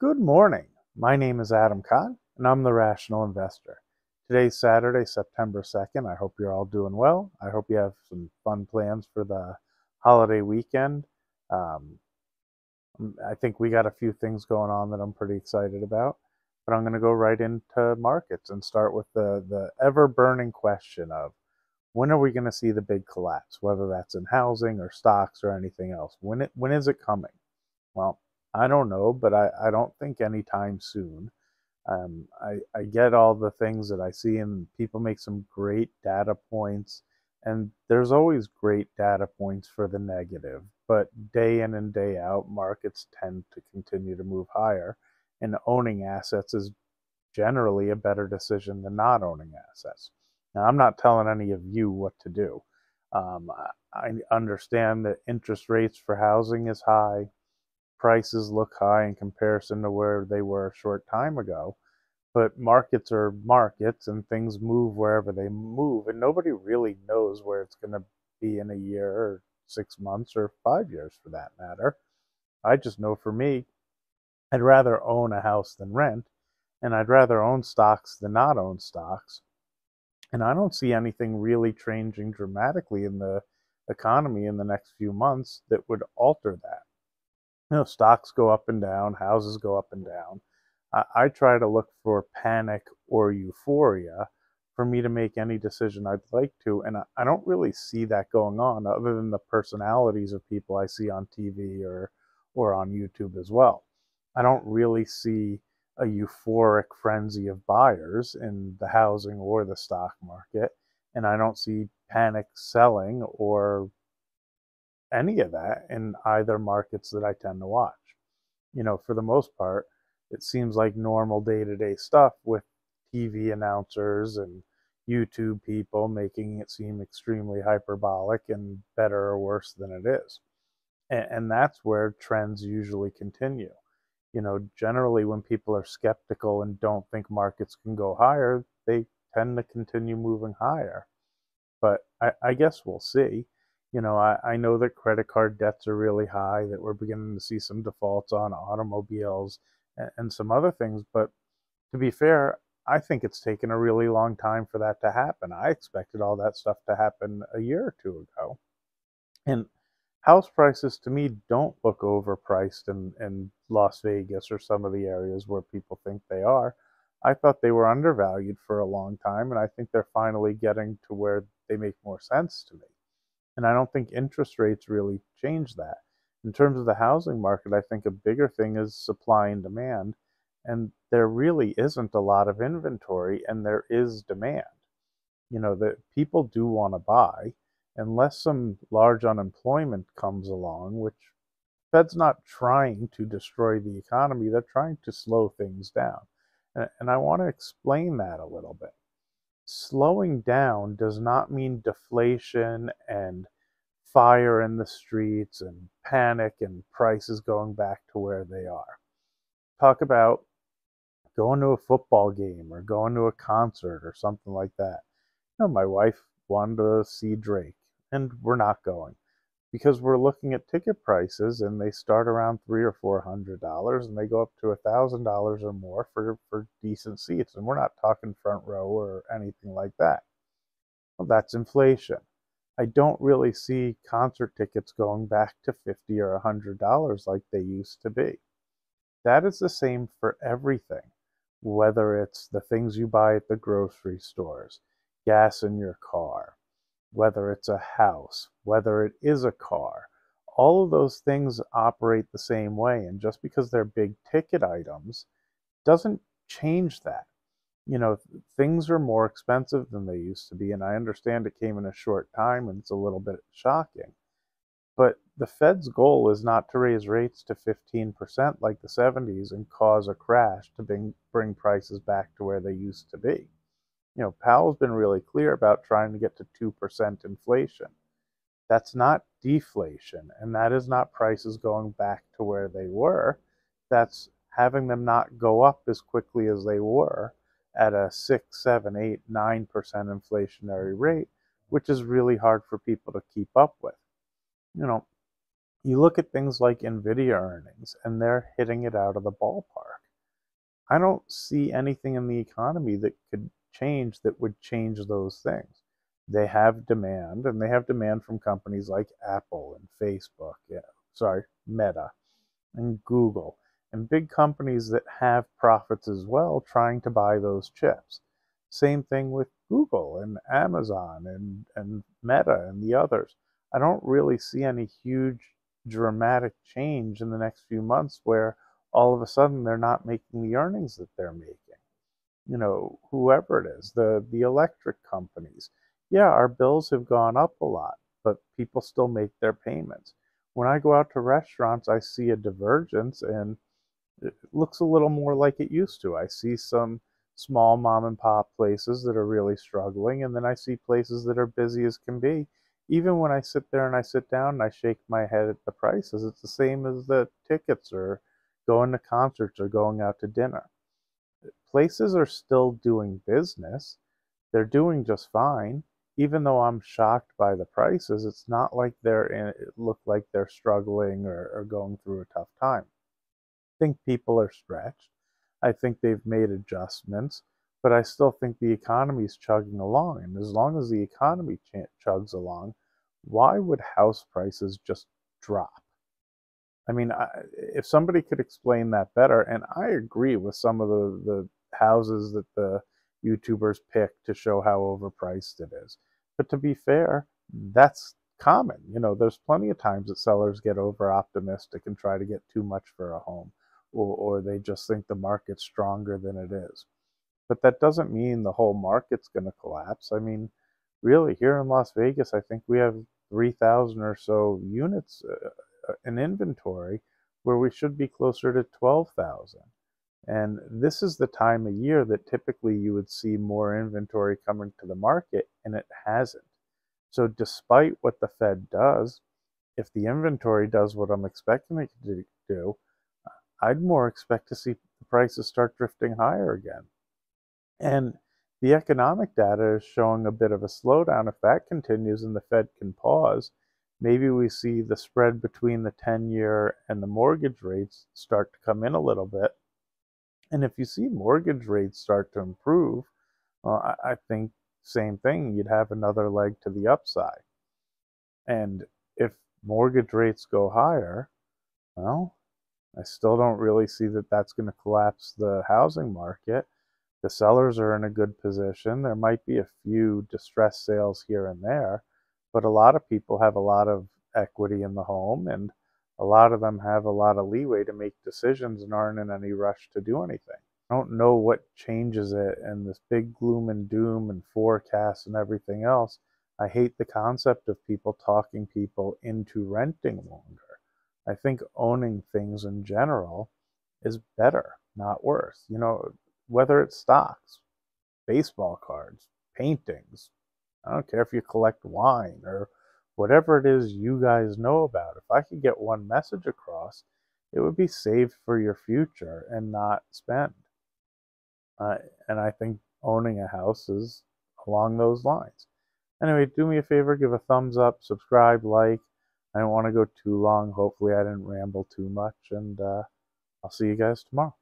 Good morning. My name is Adam Kahn, and I'm the Rational Investor. Today's Saturday, September 2nd. I hope you're all doing well. I hope you have some fun plans for the holiday weekend. Um, I think we got a few things going on that I'm pretty excited about, but I'm going to go right into markets and start with the ever burning question of when are we going to see the big collapse, whether that's in housing or stocks or anything else? When is it coming? Well, I don't know, but I don't think anytime soon. I get all the things that I see, and people make some great data points, and there's always great data points for the negative. But day in and day out, markets tend to continue to move higher, and owning assets is generally a better decision than not owning assets. Now, I'm not telling any of you what to do. I understand that interest rates for housing is high, prices look high in comparison to where they were a short time ago. But markets are markets and things move wherever they move, and nobody really knows where it's going to be in a year or 6 months or 5 years for that matter. I just know for me, I'd rather own a house than rent, and I'd rather own stocks than not own stocks. And I don't see anything really changing dramatically in the economy in the next few months that would alter that. Stocks go up and down, houses go up and down. I try to look for panic or euphoria for me to make any decision I'd like to, and I don't really see that going on other than the personalities of people I see on TV or on YouTube as well. I don't really see a euphoric frenzy of buyers in the housing or the stock market, and I don't see panic selling or any of that in either markets that I tend to watch. For the most part, it seems like normal day to day stuff with TV announcers and YouTube people making it seem extremely hyperbolic and better or worse than it is. And that's where trends usually continue. Generally, when people are skeptical and don't think markets can go higher, they tend to continue moving higher. But I guess we'll see. I know that credit card debts are really high, that we're beginning to see some defaults on automobiles and some other things. But to be fair, I think it's taken a really long time for that to happen. I expected all that stuff to happen a year or two ago. And house prices to me don't look overpriced in Las Vegas or some of the areas where people think they are. I thought they were undervalued for a long time, and I think they're finally getting to where they make more sense to me. And I don't think interest rates really change that. In terms of the housing market, I think a bigger thing is supply and demand. And there really isn't a lot of inventory, and there is demand. That people do want to buy, unless some large unemployment comes along, which Fed's not trying to destroy the economy, they're trying to slow things down. And I want to explain that a little bit. Slowing down does not mean deflation and fire in the streets and panic and prices going back to where they are. Talk about going to a football game or going to a concert or something like that. My wife wanted to see Drake, and we're not going because we're looking at ticket prices and they start around $300 or $400 and they go up to $1,000 or more for decent seats, and we're not talking front row or anything like that. Well, that's inflation. I don't really see concert tickets going back to $50 or $100 like they used to be. That is the same for everything, whether it's the things you buy at the grocery stores, gas in your car, whether it's a house, whether it is a car. All of those things operate the same way, and just because they're big ticket items doesn't change that. Things are more expensive than they used to be, and I understand it came in a short time and it's a little bit shocking. But the Fed's goal is not to raise rates to 15% like the 70s and cause a crash to bring prices back to where they used to be. Powell's been really clear about trying to get to 2% inflation. That's not deflation, and that is not prices going back to where they were. That's having them not go up as quickly as they were at a 6, 7, 8, 9% inflationary rate, which is really hard for people to keep up with. You know, You look at things like Nvidia earnings, and they're hitting it out of the ballpark. I don't see anything in the economy that could change that would change those things. They have demand, and they have demand from companies like Apple and Facebook, Meta and Google, and big companies that have profits as well trying to buy those chips. Same thing with Google and Amazon and Meta and the others. I don't really see any huge dramatic change in the next few months where all of a sudden they're not making the earnings that they're making. Whoever it is, the electric companies. Yeah, our bills have gone up a lot, but people still make their payments. When I go out to restaurants, I see a divergence, and it looks a little more like it used to. I see some small mom and pop places that are really struggling, and then I see places that are busy as can be. Even when I sit there and I sit down and I shake my head at the prices, it's the same as the tickets or going to concerts or going out to dinner. Places are still doing business. They're doing just fine. Even though I'm shocked by the prices, it's not like it look like they're struggling or going through a tough time. I think people are stretched. I think they've made adjustments, but I still think the economy's chugging along. And as long as the economy chugs along, why would house prices just drop? I mean, if somebody could explain that better, and I agree with some of the houses that the YouTubers pick to show how overpriced it is. But to be fair, that's common. There's plenty of times that sellers get over optimistic and try to get too much for a home, or they just think the market's stronger than it is. But that doesn't mean the whole market's going to collapse. I mean, really, here in Las Vegas, I think we have 3,000 or so units in inventory where we should be closer to 12,000. And this is the time of year that typically you would see more inventory coming to the market, and it hasn't. So despite what the Fed does, if the inventory does what I'm expecting it to do, I'd more expect to see the prices start drifting higher again. And the economic data is showing a bit of a slowdown. If that continues and the Fed can pause, maybe we see the spread between the 10-year and the mortgage rates start to come in a little bit. And if you see mortgage rates start to improve, I think same thing, you'd have another leg to the upside. And if mortgage rates go higher, well, I still don't really see that that's going to collapse the housing market. The sellers are in a good position. There might be a few distressed sales here and there, but a lot of people have a lot of equity in the home, and a lot of them have a lot of leeway to make decisions and aren't in any rush to do anything. I don't know what changes it, and this big gloom and doom and forecasts and everything else. I hate the concept of people talking people into renting longer. I think owning things in general is better, not worse. Whether it's stocks, baseball cards, paintings, I don't care if you collect wine or whatever it is you guys know about. If I could get one message across, it would be saved for your future and not spend. And I think owning a house is along those lines. Anyway, do me a favor, give a thumbs up, subscribe, like. I don't want to go too long. Hopefully I didn't ramble too much, and I'll see you guys tomorrow.